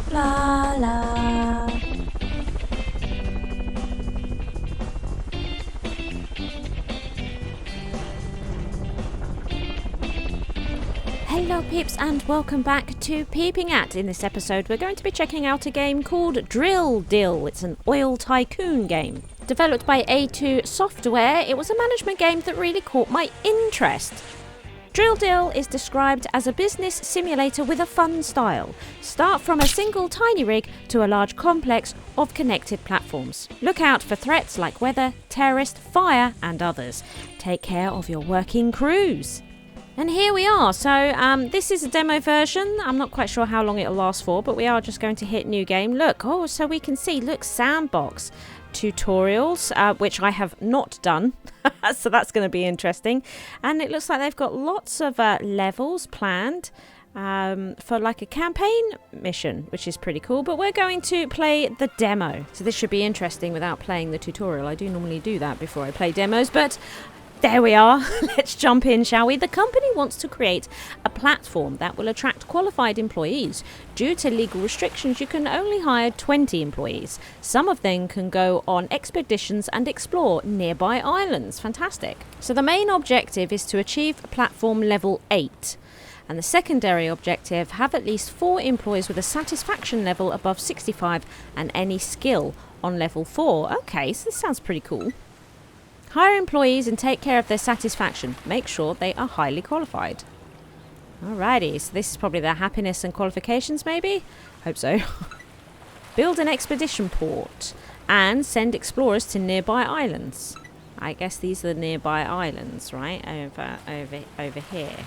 Blarla. Hello peeps and welcome back to Peeping At. In this episode we're going to be checking out a game called Drill Dill. It's an oil tycoon game. Developed by A2 Software, it was a management game that really caught my interest. Drill Dill is described as a business simulator with a fun style. Start from a single tiny rig to a large complex of connected platforms. Look out for threats like weather, terrorist, fire and others. Take care of your working crews. And here we are. So this is a demo version. I'm not quite sure how long it'll last for, but we are just going to hit new game. Look, so we can see, look, sandbox. Tutorials, which I have not done, so that's going to be interesting. And it looks like they've got lots of levels planned for like a campaign mission, which is pretty cool. But we're going to play the demo, so this should be interesting without playing the tutorial. I do normally do that before I play demos, but there we are. Let's jump in, shall we? The company wants to create a platform that will attract qualified employees. Due to legal restrictions, you can only hire 20 employees. Some of them can go on expeditions and explore nearby islands. Fantastic. So the main objective is to achieve platform level 8. And the secondary objective, have at least 4 employees with a satisfaction level above 65 and any skill on level 4. Okay, so this sounds pretty cool. Hire employees and take care of their satisfaction. Make sure they are highly qualified. Alrighty, so this is probably their happiness and qualifications, maybe? Hope so. Build an expedition port and send explorers to nearby islands. I guess these are the nearby islands, right? Over here.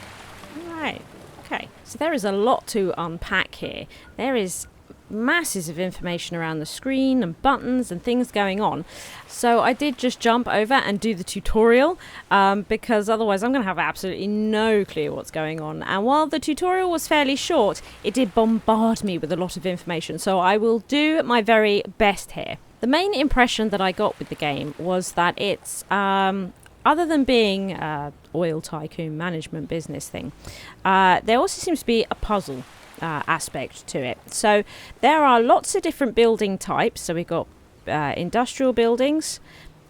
Alright, okay. So there is a lot to unpack here. There is masses of information around the screen and buttons and things going on. So I did just jump over and do the tutorial because otherwise I'm going to have absolutely no clue what's going on. And while the tutorial was fairly short, it did bombard me with a lot of information. So I will do my very best here. The main impression that I got with the game was that it's other than being oil tycoon management business thing, there also seems to be a puzzle aspect to it. So there are lots of different building types. So we've got industrial buildings,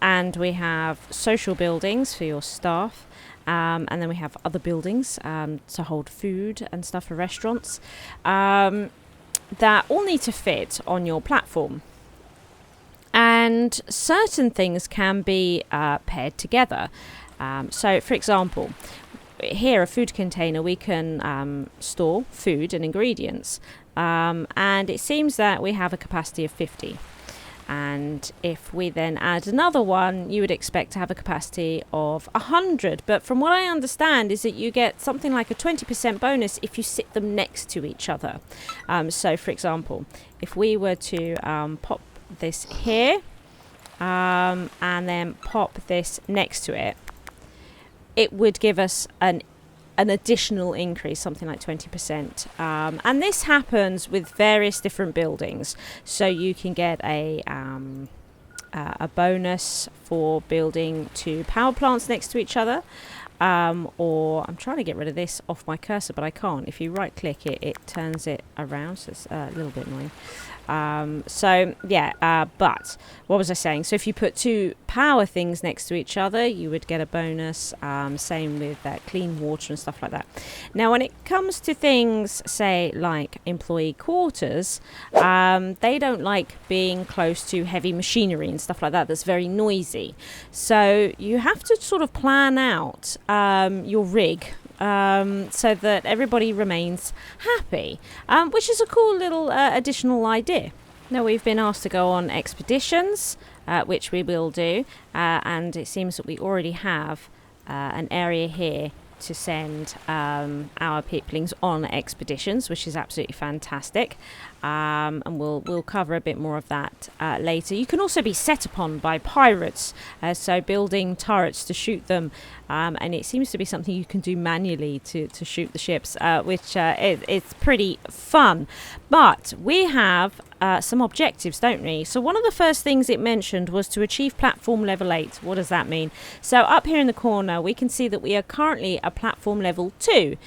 and we have social buildings for your staff, and then we have other buildings to hold food and stuff for restaurants, that all need to fit on your platform. And certain things can be paired together. So for example, here, a food container, we can store food and ingredients, and it seems that we have a capacity of 50, and if we then add another one, you would expect to have a capacity of 100. But from what I understand is that you get something like a 20% bonus if you sit them next to each other. So for example, if we were to pop this here and then pop this next to it, it would give us an additional increase, something like 20%. And this happens with various different buildings. So you can get a bonus for building 2 power plants next to each other. Or I'm trying to get rid of this off my cursor, but I can't. If you right click it, it turns it around. So it's a little bit annoying. But what was I saying? So if you put 2 power things next to each other, you would get a bonus. Same with clean water and stuff like that. Now, when it comes to things, say, like employee quarters, they don't like being close to heavy machinery and stuff like that. That's very noisy. So you have to sort of plan out your rig so that everybody remains happy, which is a cool little additional idea. Now, we've been asked to go on expeditions, which we will do, and it seems that we already have an area here to send our peoplings on expeditions, which is absolutely fantastic. And we'll cover a bit more of that later. You can also be set upon by pirates, so building turrets to shoot them and it seems to be something you can do manually to shoot the ships, which it's pretty fun. But we have some objectives, don't we? So one of the first things it mentioned was to achieve platform level 8. What does that mean? So up here in the corner we can see that we are currently at platform level 2,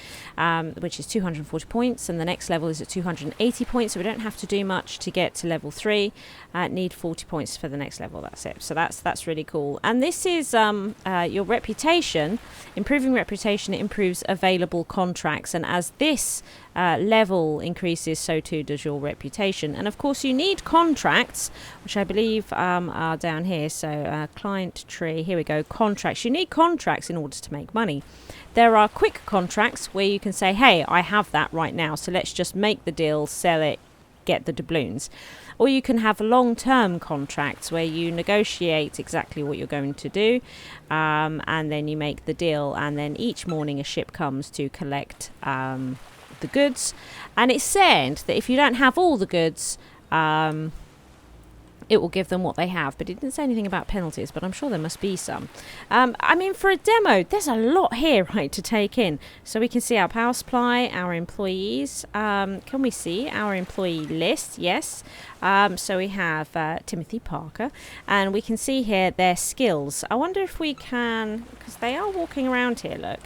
which is 240 points, and the next level is at 280 points, so we don't have to do much to get to level 3. Need 40 points for the next level. That's it. So that's really cool. And this is your reputation. Improving reputation, it improves available contracts, and as this level increases, so too does your reputation. And of course you need contracts, which I believe are down here. So client tree, here we go, contracts. You need contracts in order to make money. There are quick contracts where you can say, hey, I have that right now, so let's just make the deal, sell it, get the doubloons. Or you can have long-term contracts where you negotiate exactly what you're going to do, and then you make the deal, and then each morning a ship comes to collect the goods. And it's said that if you don't have all the goods, it will give them what they have, but it didn't say anything about penalties, but I'm sure there must be some. I mean, for a demo, there's a lot here, right, to take in. So we can see our power supply, our employees. Can we see our employee list? Yes. So we have Timothy Parker, and we can see here their skills. I wonder if we can, because they are walking around here, look.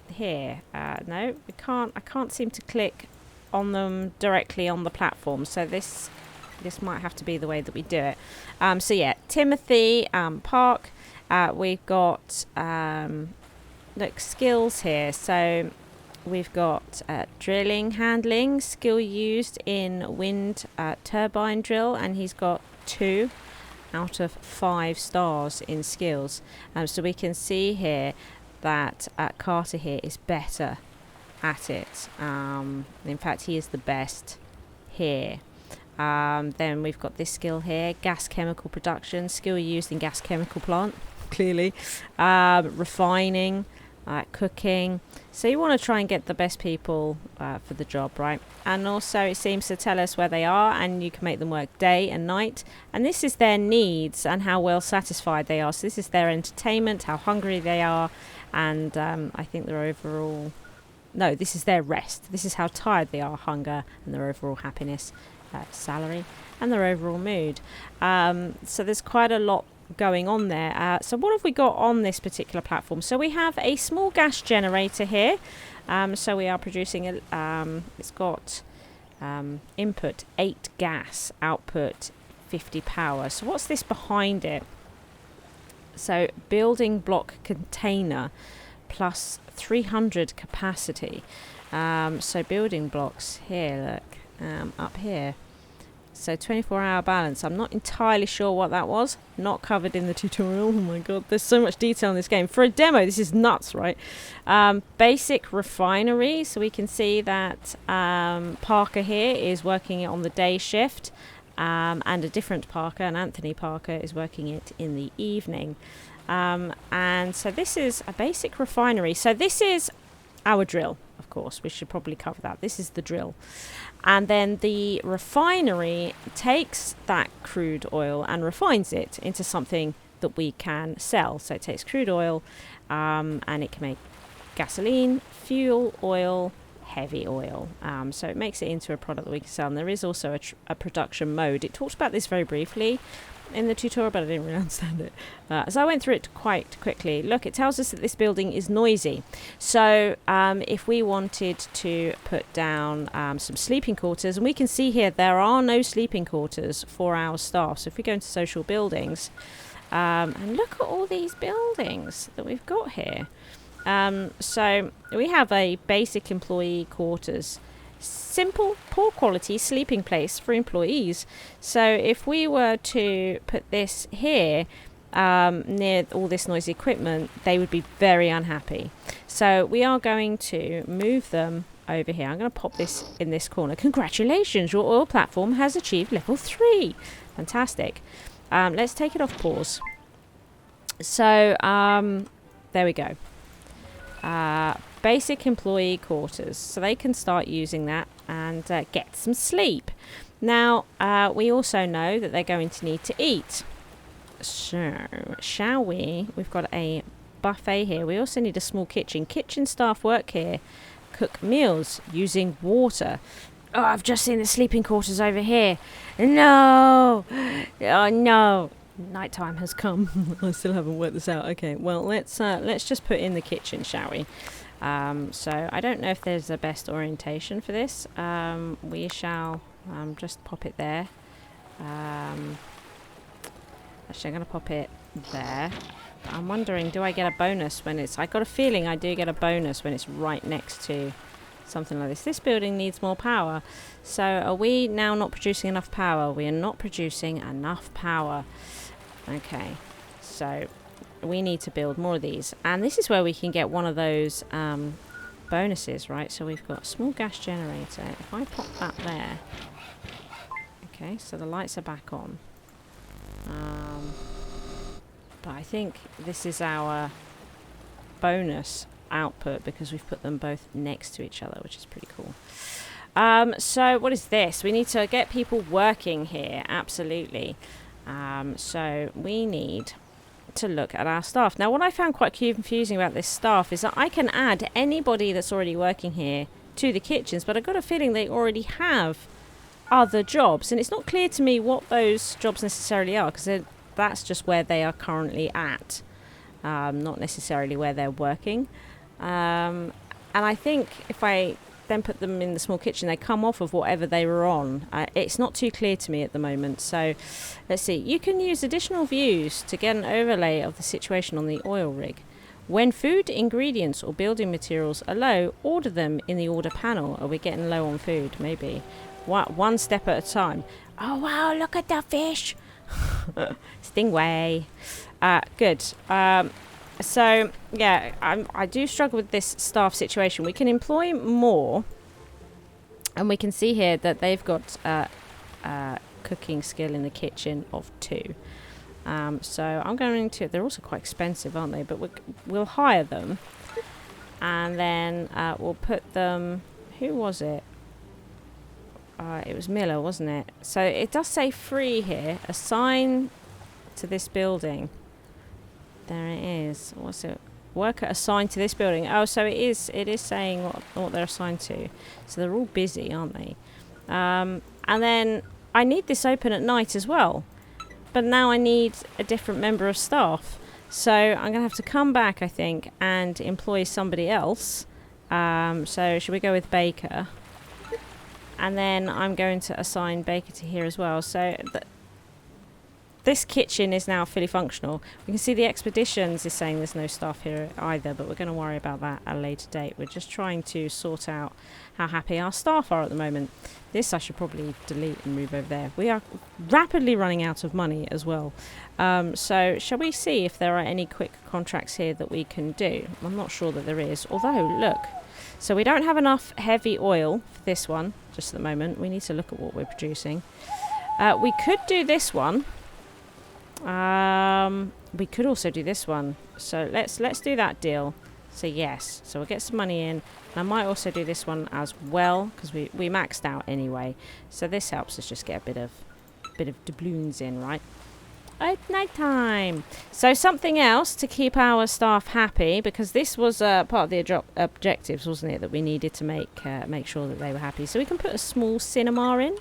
Here. No, we can't. I can't seem to click on them directly on the platform, so this might have to be the way that we do it. So yeah, Timothy Park, we've got look, skills here. So we've got drilling handling, skill used in wind turbine drill, and he's got 2 out of 5 stars in skills. So we can see here that Carter here is better at it. In fact, he is the best here. Then we've got this skill here, gas chemical production, skill used in gas chemical plant, clearly. Refining, cooking. So you want to try and get the best people for the job, right? And also it seems to tell us where they are, and you can make them work day and night. And this is their needs and how well satisfied they are. So this is their entertainment, how hungry they are, and I think their overall... No, this is their rest. This is how tired they are, hunger, and their overall happiness. Salary and their overall mood. So there's quite a lot going on there. So what have we got on this particular platform? So we have a small gas generator here. So we are producing it's got input 8 gas, output 50 power. So what's this behind it? So building block container plus 300 capacity. So building blocks here, look, up here. So 24-hour balance. I'm not entirely sure what that was. Not covered in the tutorial. Oh my god, there's so much detail in this game. For a demo, this is nuts, right? Basic refinery. So we can see that Parker here is working on the day shift. And a different Parker, and Anthony Parker, is working it in the evening. And so this is a basic refinery. So this is our drill, of course. We should probably cover that. This is the drill. And then the refinery takes that crude oil and refines it into something that we can sell. So it takes crude oil and it can make gasoline, fuel, oil, heavy oil. So it makes it into a product that we can sell. And there is also a production mode. It talks about this very briefly in the tutorial, but I didn't really understand it. So I went through it quite quickly. Look, it tells us that this building is noisy. So if we wanted to put down some sleeping quarters, and we can see here there are no sleeping quarters for our staff. So if we go into social buildings, and look at all these buildings that we've got here. So we have a basic employee quarters. Simple, poor quality sleeping place for employees. So if we were to put this here near all this noisy equipment, they would be very unhappy. So we are going to move them over here. I'm going to pop this in this corner. Congratulations, your oil platform has achieved level 3. Fantastic. Let's take it off pause. So there we go. Basic employee quarters, so they can start using that and get some sleep. Now we also know that they're going to need to eat, so shall we've got a buffet here. We also need a small kitchen. Kitchen staff work here, cook meals using water. Oh, I've just seen the sleeping quarters over here. No! Oh, no. Nighttime has come. I still haven't worked this out. Okay, well, let's just put in the kitchen, shall we? So I don't know if there's the best orientation for this. We shall just pop it there. Actually, I'm going to pop it there. But I'm wondering, do I get a bonus when it's... I got a feeling I do get a bonus when it's right next to something like this. This building needs more power. So are we now not producing enough power? We are not producing enough power. Okay, so we need to build more of these. And this is where we can get one of those bonuses, right? So we've got a small gas generator. If I pop that there... Okay, so the lights are back on. But I think this is our bonus output because we've put them both next to each other, which is pretty cool. So what is this? We need to get people working here, absolutely. So we need to look at our staff. Now, what I found quite confusing about this staff is that I can add anybody that's already working here to the kitchens, but I've got a feeling they already have other jobs, and it's not clear to me what those jobs necessarily are, because that's just where they are currently at, not necessarily where they're working. And I think if I then put them in the small kitchen, they come off of whatever they were on. It's not too clear to me at the moment. So let's see. You can use additional views to get an overlay of the situation on the oil rig. When food, ingredients or building materials are low, order them in the order panel. Are we getting low on food? Maybe. One step at a time. Oh wow, look at that fish. Stingray. Good. So yeah, I do struggle with this staff situation. We can employ more, and we can see here that they've got cooking skill in the kitchen of 2. So I'm going to... They're also quite expensive, aren't they? But we'll hire them, and then we'll put them... Who was it? It was Miller, wasn't it? So it does say free here. Assign to this building. There it is. What's it? Worker assigned to this building. Oh, so it is saying what they're assigned to. So they're all busy, aren't they? And then I need this open at night as well. But now I need a different member of staff. So I'm going to have to come back, I think, and employ somebody else. So should we go with Baker? And then I'm going to assign Baker to here as well. So this kitchen is now fully functional. We can see the expeditions is saying there's no staff here either, but we're going to worry about that at a later date. We're just trying to sort out how happy our staff are at the moment. This I should probably delete and move over there. We are rapidly running out of money as well. So shall we see if there are any quick contracts here that we can do? I'm not sure that there is, although look. So we don't have enough heavy oil for this one just at the moment. We need to look at what we're producing. We could do this one. We could also do this one. So let's do that deal. So yes. So we'll get some money in. And I might also do this one as well, because we maxed out anyway. So this helps us just get a bit of doubloons in, right? At night time. So something else to keep our staff happy, because this was part of the objectives, wasn't it, that we needed to make sure that they were happy. So we can put a small cinema in.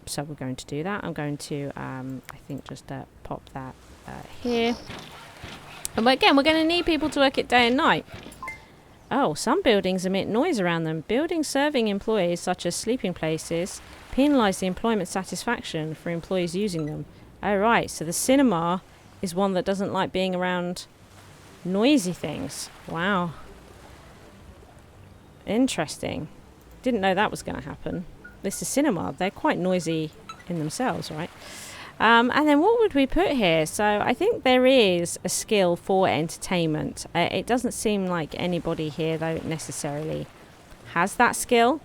So we're going to do that. I'm going to, I think, just pop that here. And again, we're going to need people to work it day and night. Oh, some buildings emit noise around them. Buildings serving employees, such as sleeping places, penalise the employment satisfaction for employees using them. Oh, right. So the cinema is one that doesn't like being around noisy things. Wow. Interesting. Didn't know that was going to happen. This is cinema. They're quite noisy in themselves, right? And then what would we put here? So I think there is a skill for entertainment. It doesn't seem like anybody here, though, necessarily has that skill.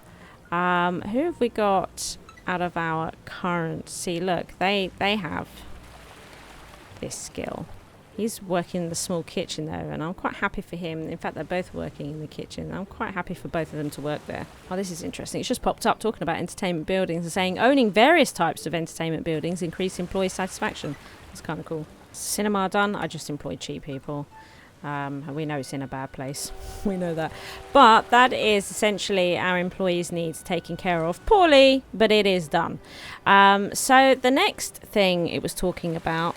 Who have we got out of our current? See, look, they have this skill. He's working in the small kitchen though, and I'm quite happy for him. In fact, they're both working in the kitchen. I'm quite happy for both of them to work there. Oh, this is interesting. It's just popped up talking about entertainment buildings and saying owning various types of entertainment buildings increase employee satisfaction. That's kind of cool. Cinema done. I just employed cheap people. And we know it's in a bad place. We know that. But that is essentially our employees' needs taken care of. Poorly, but it is done. So the next thing it was talking about...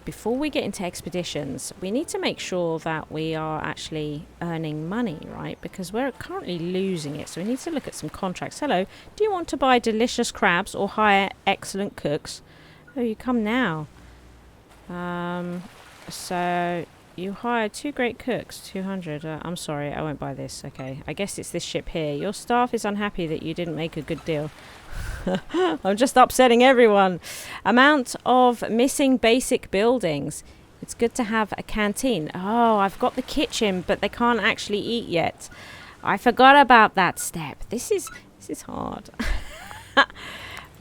before we get into expeditions, we need to make sure that we are actually earning money, right? Because we're currently losing it. So we need to look at some contracts. Hello, do you want to buy delicious crabs or hire excellent cooks? Oh, you come now. So... You hired 2 great cooks, 200. I'm sorry, I won't buy this. Okay, I guess it's this ship here. Your staff is unhappy that you didn't make a good deal. I'm just upsetting everyone. Amount of missing basic buildings. It's good to have a canteen. Oh, I've got the kitchen, but they can't actually eat yet. I forgot about that step. This is hard.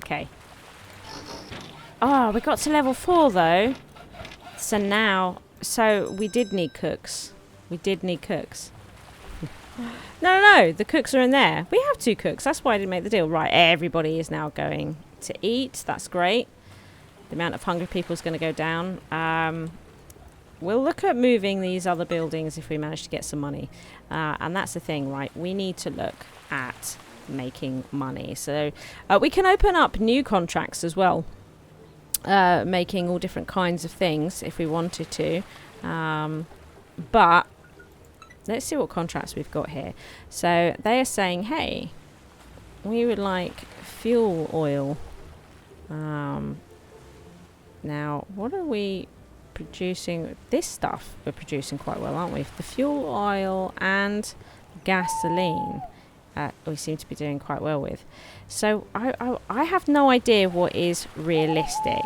Okay. Oh, we got to level 4 though. So now... So, we did need cooks. We did need cooks. No, the cooks are in there. We have 2 cooks. That's why I didn't make the deal. Right, everybody is now going to eat. That's great. The amount of hungry people is going to go down. We'll look at moving these other buildings if we manage to get some money. And that's the thing, right? We need to look at making money. So, we can open up new contracts as well. Making all different kinds of things if we wanted to, but let's see what contracts we've got here. So they are saying, hey, we would like fuel oil. Now what are we producing? This stuff we're producing quite well, aren't we? The fuel oil and gasoline we seem to be doing quite well with. So I have no idea what is realistic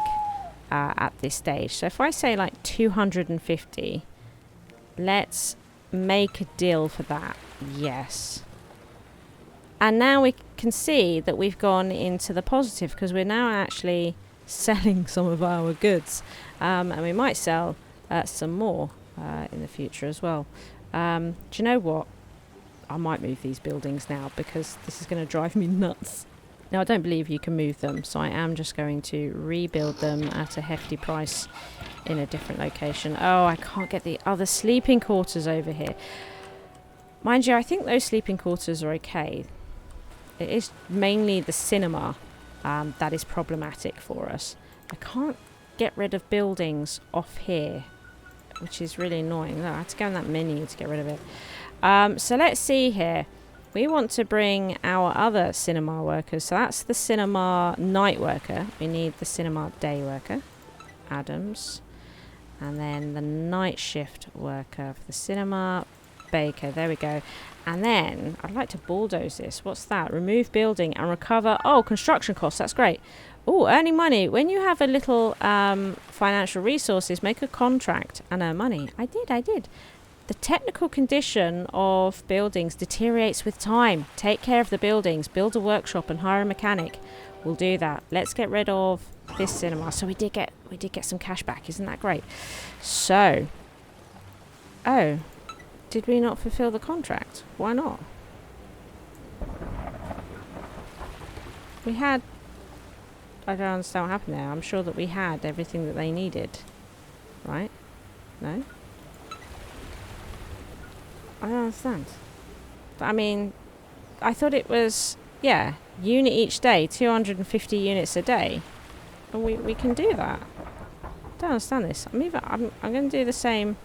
at this stage. So if I say like 250, let's make a deal for that. Yes. And now we can see that we've gone into the positive because we're now actually selling some of our goods. And we might sell some more in the future as well. Do you know what? I might move these buildings now because this is going to drive me nuts. Now, I don't believe you can move them, so I am just going to rebuild them at a hefty price in a different location. Oh, I can't get the other sleeping quarters over here. Mind you, I think those sleeping quarters are okay. It is mainly the cinema that is problematic for us. I can't get rid of buildings off here, which is really annoying. No, I had to go in that menu to get rid of it. So let's see here. We want to bring our other cinema workers. So that's the cinema night worker. We need the cinema day worker. Adams. And then the night shift worker for the cinema. Baker. There we go. And then I'd like to bulldoze this. What's that? Remove building and recover. Oh, construction costs. That's great. Oh, earning money. When you have a little financial resources, make a contract and earn money. I did. The technical condition of buildings deteriorates with time. Take care of the buildings. Build a workshop and hire a mechanic. We'll do that. Let's get rid of this cinema. So we did get some cash back. Isn't that great? So, oh, did we not fulfill the contract? Why not? We had... I don't understand what happened there. I'm sure that we had everything that they needed. Right? No? I don't understand. But I mean, I thought it was, yeah, unit each day, 250 units a day. And we can do that. I don't understand this. I'm going to do the same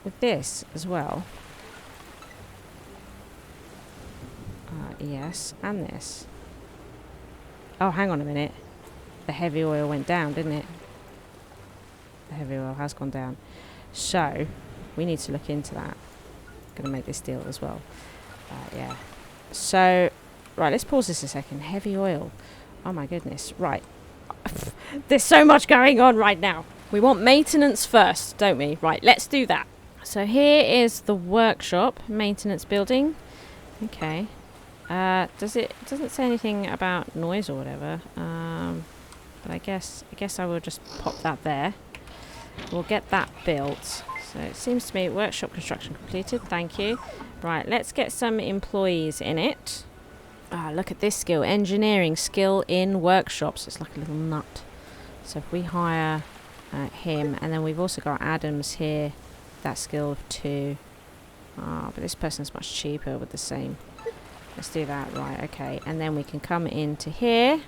with this as well. Yes, and this. Oh, hang on a minute. The heavy oil went down, didn't it? The heavy oil has gone down. So... we need to look into that. Going to make this deal as well. Yeah. So, right, let's pause this a second. Heavy oil. Oh my goodness. Right. There's so much going on right now. We want maintenance first, don't we? Right, let's do that. So here is the workshop, maintenance building. Okay. Doesn't say anything about noise or whatever. But I guess I will just pop that there. We'll get that built. So it seems to me workshop construction completed. Thank you. Right, let's get some employees in it. Ah, look at this skill. Engineering skill in workshops. It's like a little nut. So if we hire him, and then we've also got Adams here, that skill of 2. But this person's much cheaper with the same. Let's do that. Right, okay. And then we can come into here.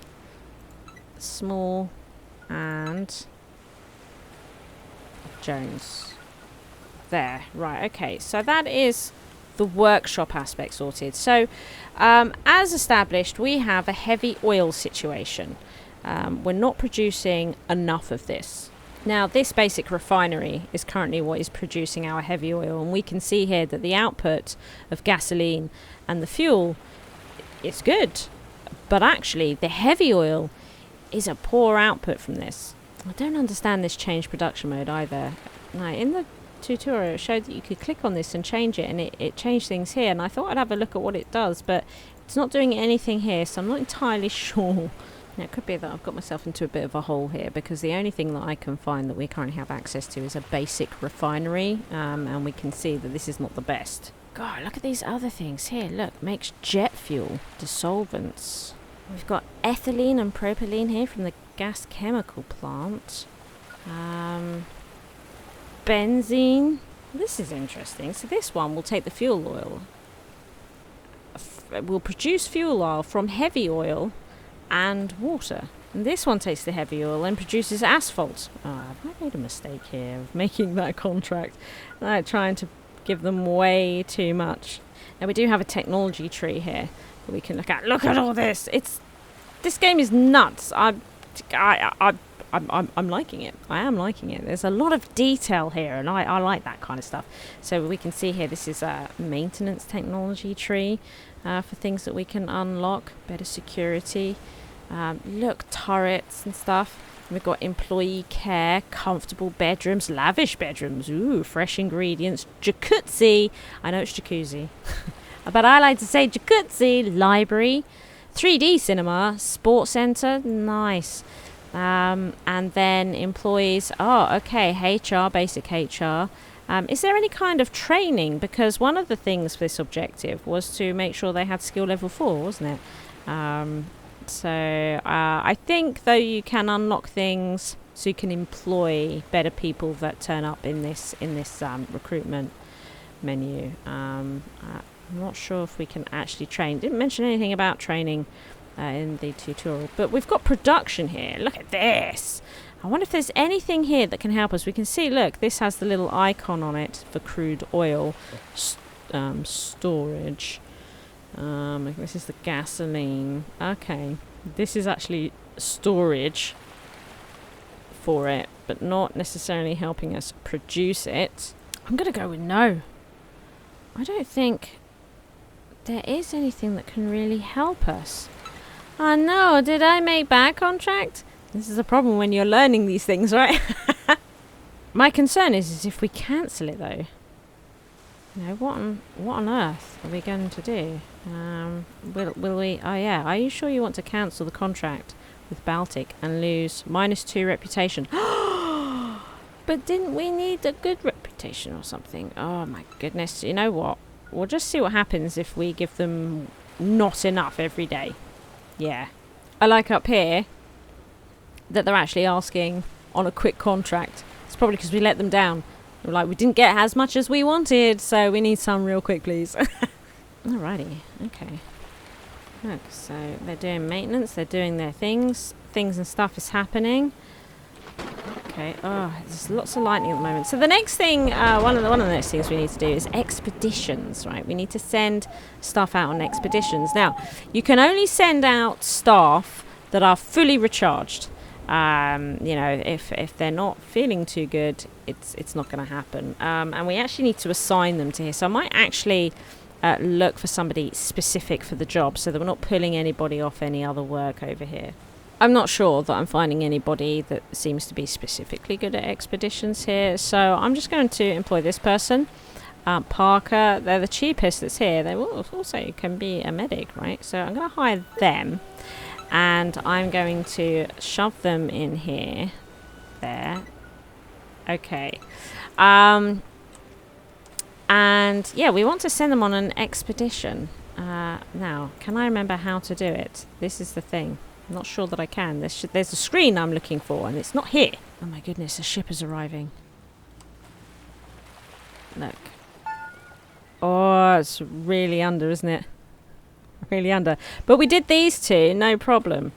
Small and Jones. There. Right, okay. So that is the workshop aspect sorted. So as established, we have a heavy oil situation. We're not producing enough of this. Now, this basic refinery is currently what is producing our heavy oil, and we can see here that the output of gasoline and the fuel is good, but actually the heavy oil is a poor output from this. I don't understand this change production mode either. Now, in the tutorial it showed that you could click on this and change it, and it changed things here, and I thought I'd have a look at what it does, but it's not doing anything here, so I'm not entirely sure. Now, it could be that I've got myself into a bit of a hole here, because the only thing that I can find that we currently have access to is a basic refinery, and we can see that this is not the best. God, look at these other things here. Look, makes jet fuel, dissolvents. We've got ethylene and propylene here from the gas chemical plant. Benzene. This is interesting. So this one will take the fuel oil. Will produce fuel oil from heavy oil and water. And this one takes the heavy oil and produces asphalt. Have I made a mistake here of making that contract? Trying to give them way too much. Now we do have a technology tree here that we can look at. Look at all this. This game is nuts. I'm liking it. I am liking it. There's a lot of detail here, and I like that kind of stuff. So we can see here, this is a maintenance technology tree for things that we can unlock. Better security. Look, turrets and stuff. We've got employee care, comfortable bedrooms, lavish bedrooms. Ooh, fresh ingredients. Jacuzzi. I know it's jacuzzi. But I like to say jacuzzi. Library. 3D cinema. Sports center. Nice. And then employees. Oh, okay. HR, basic HR. Is there any kind of training? Because one of the things for this objective was to make sure they had skill level 4, wasn't it? So I think, though, you can unlock things so you can employ better people that turn up in this recruitment menu. I'm not sure if we can actually train. Didn't mention anything about training in the tutorial, but we've got production here. Look at this. I wonder if there's anything here that can help us. We can see, look, this has the little icon on it for crude oil storage. This is the gasoline. Okay, this is actually storage for it, but not necessarily helping us produce it. I'm gonna go with no. I don't think there is anything that can really help us. Oh no, did I make bad contract? This is a problem when you're learning these things, right? My concern is if we cancel it, though. You know, what on earth are we going to do? Will we? Oh yeah. Are you sure you want to cancel the contract with Baltic and lose -2 reputation? But didn't we need a good reputation or something? Oh my goodness. You know what? We'll just see what happens if we give them not enough every day. Yeah. I like up here that they're actually asking on a quick contract. It's probably because we let them down. We're like, we didn't get as much as we wanted, so we need some real quick, please. Alrighty, okay. Look, so they're doing maintenance, they're doing their things and stuff is happening. Okay, oh, there's lots of lightning at the moment. So the next thing, one of the next things we need to do is expeditions, right? We need to send staff out on expeditions. Now, you can only send out staff that are fully recharged. You know, if they're not feeling too good, it's not going to happen. And we actually need to assign them to here. So I might actually look for somebody specific for the job so that we're not pulling anybody off any other work over here. I'm not sure that I'm finding anybody that seems to be specifically good at expeditions here. So I'm just going to employ this person. Parker, they're the cheapest that's here. They will also can be a medic, right? So I'm going to hire them. And I'm going to shove them in here. There. Okay. And yeah, we want to send them on an expedition. Now, can I remember how to do it? This is the thing. I'm not sure that I can. There's a screen I'm looking for, and it's not here. Oh my goodness, a ship is arriving. Look. Oh, it's really under, isn't it? Really under. But we did these two, no problem.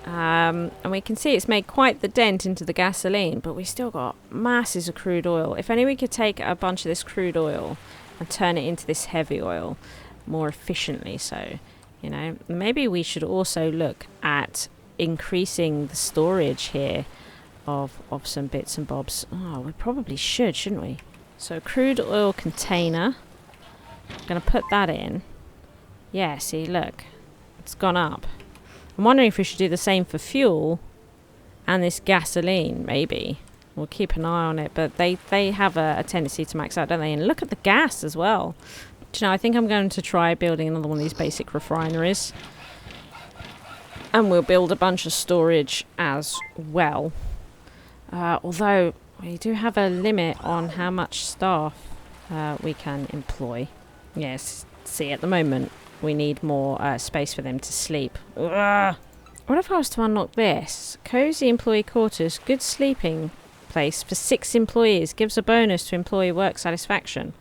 And we can see it's made quite the dent into the gasoline, but we still got masses of crude oil. If only we could take a bunch of this crude oil and turn it into this heavy oil more efficiently. So, you know, maybe we should also look at increasing the storage here of some bits and bobs. Oh, we probably should, shouldn't we? So, crude oil container. I'm going to put that in. Yeah, see, look. It's gone up. I'm wondering if we should do the same for fuel and this gasoline, maybe. We'll keep an eye on it, but they have a tendency to max out, don't they? And look at the gas as well. Do you know, I think I'm going to try building another one of these basic refineries. And we'll build a bunch of storage as well. Although, we do have a limit on how much staff we can employ. Yes, see, at the moment, we need more space for them to sleep. Ugh. What if I was to unlock this? Cozy employee quarters, good sleeping place for 6 employees, gives a bonus to employee work satisfaction.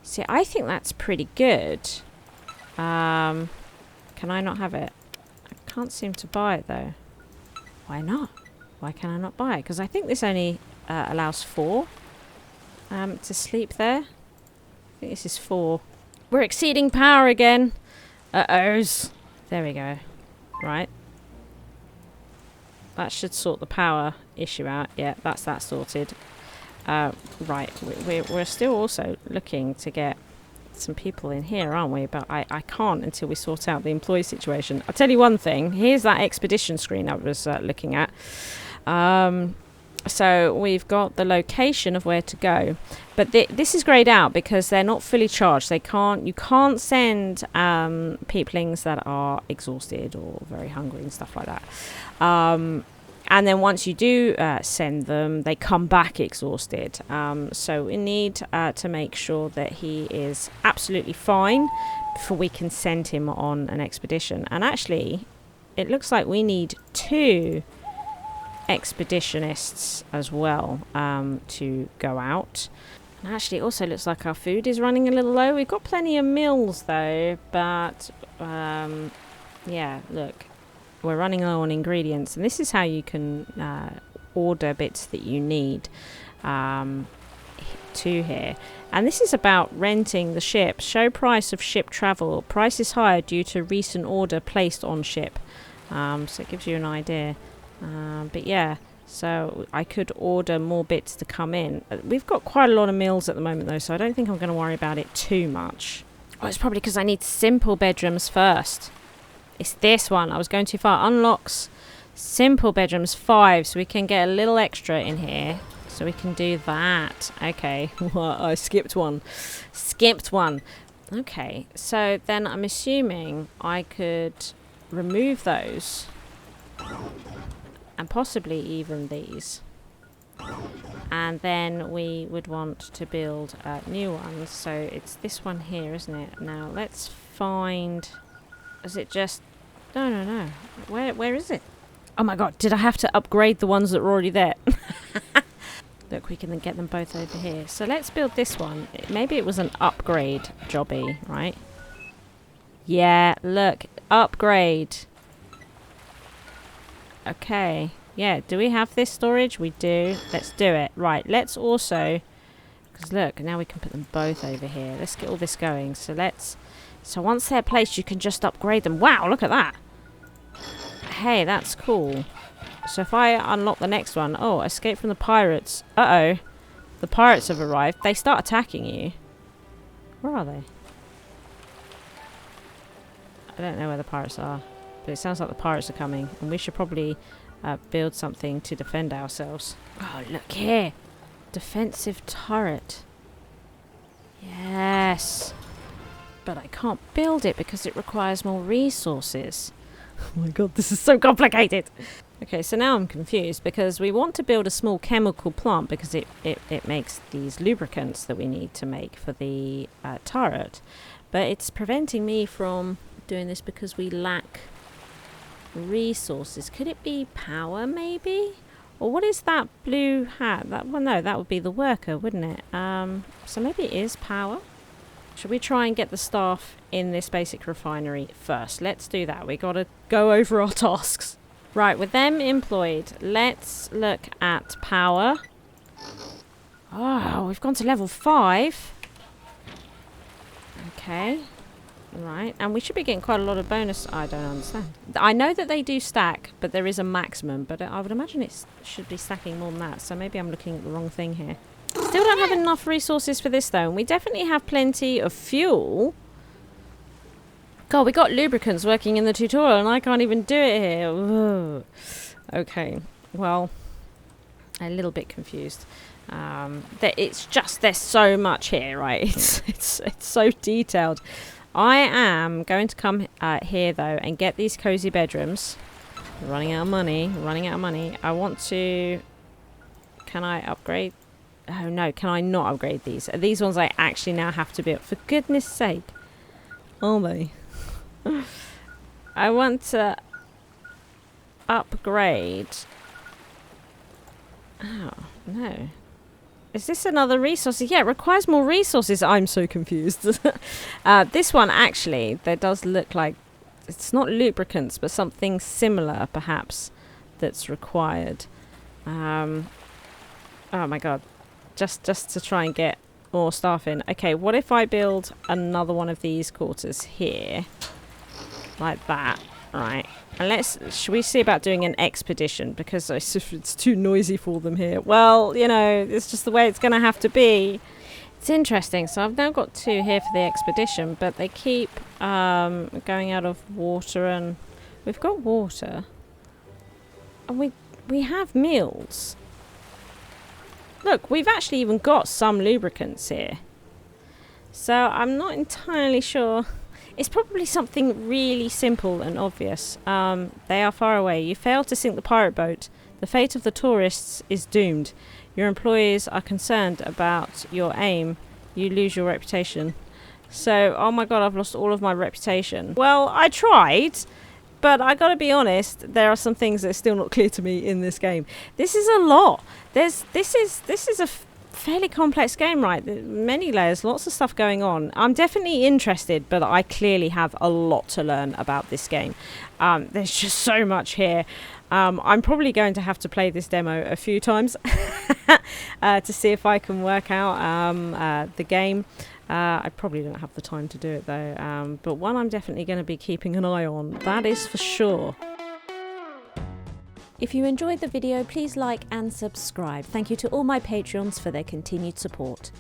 See, I think that's pretty good. Can I not have it? I can't seem to buy it though. Why not? Why can I not buy it? Because I think this only allows 4 to sleep there. I think this is 4. We're exceeding power again. Uh-ohs. There we go. Right. That should sort the power issue out. Yeah, that's that sorted. Right. We're still also looking to get some people in here, aren't we? But I can't until we sort out the employee situation. I'll tell you one thing. Here's that expedition screen I was looking at. So we've got the location of where to go, but this is grayed out because they're not fully charged. You can't send peoplings that are exhausted or very hungry and stuff like that. And then once you do send them, they come back exhausted. So we need to make sure that he is absolutely fine before we can send him on an expedition. And actually, it looks like we need 2 expeditionists as well to go out. And actually, it also looks like our food is running a little low. We've got plenty of meals though, but yeah, look, we're running low on ingredients, and this is how you can order bits that you need to here. And this is about renting the ship. Show price of ship travel. Price is higher due to recent order placed on ship. So it gives you an idea. But yeah, so I could order more bits to come in. We've got quite a lot of meals at the moment though, so I don't think I'm going to worry about it too much. Oh, it's probably because I need simple bedrooms first. It's this one. I was going too far. Unlocks simple bedrooms 5, so we can get a little extra in here. So we can do that. Okay. I skipped one. Okay. So then I'm assuming I could remove those. And possibly even these. And then we would want to build new ones. So it's this one here, isn't it? Now let's find... Is it just... No. Where is it? Oh my god, did I have to upgrade the ones that were already there? Look, we can then get them both over here. So let's build this one. Maybe it was an upgrade jobby, right? Yeah, look. Upgrade. Okay. Yeah, do we have this storage? We do. Let's do it. Right, let's also... Because look, now we can put them both over here. Let's get all this going. So once they're placed, you can just upgrade them. Wow, look at that. Hey, that's cool. So if I unlock the next one... Oh, escape from the pirates. Uh-oh. The pirates have arrived. They start attacking you. Where are they? I don't know where the pirates are. But it sounds like the pirates are coming. And we should probably build something to defend ourselves. Oh, look here. Defensive turret. Yes. But I can't build it because it requires more resources. Oh my god, this is so complicated. Okay, so now I'm confused because we want to build a small chemical plant because it makes these lubricants that we need to make for the turret. But it's preventing me from doing this because we lack resources. Could it be power, maybe? Or what is that blue hat? Well, no, that would be the worker, wouldn't it? So maybe it is power. Should we try and get the staff in this basic refinery first? Let's do that. We got to go over our tasks. Right, with them employed, let's look at power. Oh, we've gone to level 5. Okay. Right, and we should be getting quite a lot of bonus. I don't understand. I know that they do stack, but there is a maximum. But I would imagine it should be stacking more than that. So maybe I'm looking at the wrong thing here. Still don't have enough resources for this, though. And we definitely have plenty of fuel. God, we got lubricants working in the tutorial, and I can't even do it here. Ugh. Okay, well, a little bit confused. It's just there's so much here, right? It's so detailed. I am going to come here though and get these cozy bedrooms. Running out of money. I want to. Can I upgrade? Oh no, can I not upgrade these? These ones I actually now have to build. For goodness sake, are they? I want to upgrade. Oh no. Is this another resource? Yeah, it requires more resources. I'm so confused. This one, actually, there does look like... It's not lubricants, but something similar, perhaps, that's required. Oh, my God. Just to try and get more staff in. Okay, what if I build another one of these quarters here? Like that. Right. And should we see about doing an expedition? Because it's too noisy for them here. Well, you know, it's just the way it's going to have to be. It's interesting. So I've now got 2 here for the expedition, but they keep going out of water, and we've got water. And we have meals. Look, we've actually even got some lubricants here. So I'm not entirely sure. It's probably something really simple and obvious. They are far away. You failed to sink the pirate boat. The fate of the tourists is doomed. Your employees are concerned about your aim. You lose your reputation. So, oh my God, I've lost all of my reputation. Well, I tried, but I gotta be honest, there are some things that are still not clear to me in this game. This is a lot. This is a fairly complex game, right? Many layers, lots of stuff going on. I'm definitely interested, but I clearly have a lot to learn about this game. There's just so much here. I'm probably going to have to play this demo a few times to see if I can work out the game. I probably don't have the time to do it though, but one I'm definitely going to be keeping an eye on, that is for sure. If you enjoyed the video, please like and subscribe. Thank you to all my Patreons for their continued support.